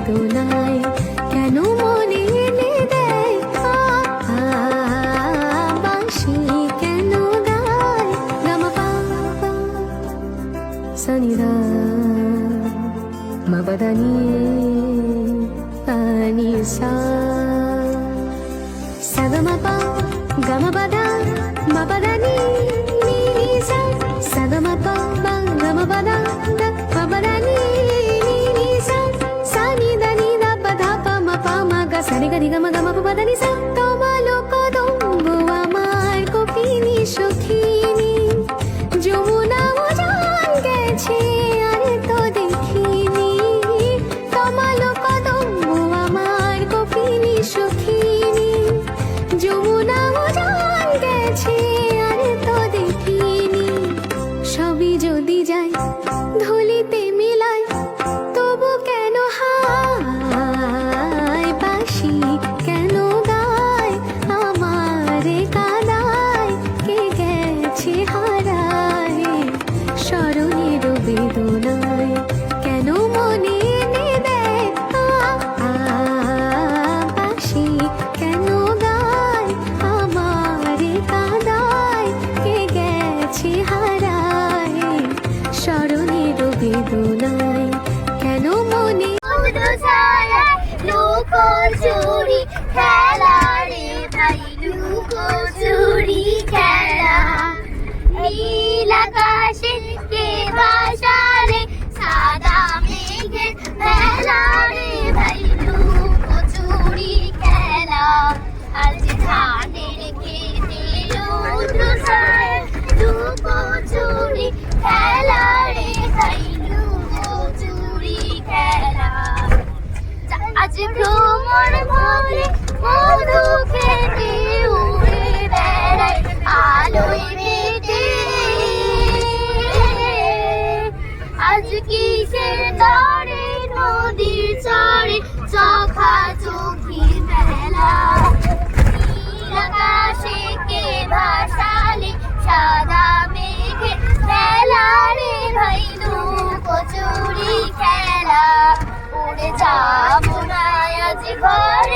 বেদনায় কেন মনে এনে দেয় বাঁশি কেন গায় গামা পা সনিদা মবদানি আনি সা সগমপা গমপদা মপদানি নি সা সগমপা গমপদা মপদানি নি সা সানি দানি দা পদা পম পম গ সনি গনি গম গম পদানি সা তোমালো কদম্বু আমার কপিনি সখিনী যমুনা মজান গেছে আর তো দেখিনি তোমালো কদম্বু আমার কপিনি সখিনী যমুনা মজান গেছে আর তো দেখিনি সবই যদি যাই ধুলিতে মিলায় তবু কেন হায় বাঁশি কেন গায় আমারে কাদায় কে গেছে হারায় স্মরণের বেদনায় কেন মনে এনে দেয় বাঁশি কেন গায় আমারে কাদায় কে গেছে হারায় স্মরণের বেদনায় কেন মনে লুকোচুরি খেলা রে ভাই লুকোচুরি খেলা নীল আকাশে কে ভাসালে সাদা মেঘের মেলা রে ভাই লুকোচুরি খেলা আজ ধানের খেতে রোদ ছায় লুকোচুরি খেলা রে ভাই লুকোচুরি খেলা আজ ভ্রমণ ভরে মধু খেতে উড়ে বেড়ায় আলোয় মেতে আজ কিসের তরে নদীর চরে চোখা চোখি মেলা নীল আকাশে কে ভাসালে সাদা মেঘে মেলা রে ভাই লুকোচুরি খেলা উড়ে যাবো না আজ ঘরে